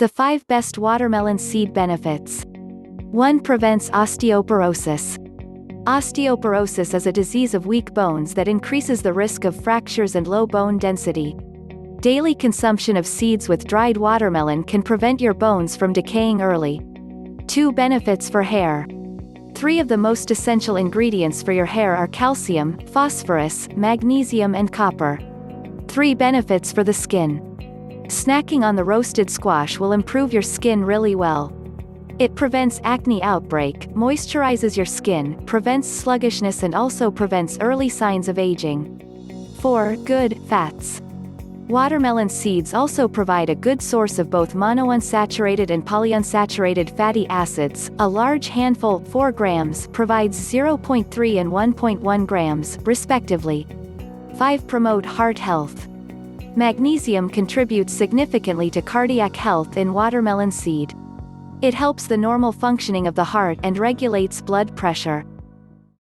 The 5 best watermelon seed benefits. 1. Prevents osteoporosis. Osteoporosis is a disease of weak bones that increases the risk of fractures and low bone density. Daily consumption of seeds with dried watermelon can prevent your bones from decaying early. 2. Benefits for hair. 3 of the most essential ingredients for your hair are calcium, phosphorus, magnesium and copper. 3 benefits for the skin. Snacking on the roasted squash will improve your skin really well. It prevents acne outbreak, moisturizes your skin, prevents sluggishness and also prevents early signs of aging. 4. Good fats. Watermelon seeds also provide a good source of both monounsaturated and polyunsaturated fatty acids. A large handful, 4 grams, provides 0.3 and 1.1 grams, respectively. 5. Promote heart health. Magnesium contributes significantly to cardiac health in watermelon seed. It helps the normal functioning of the heart and regulates blood pressure.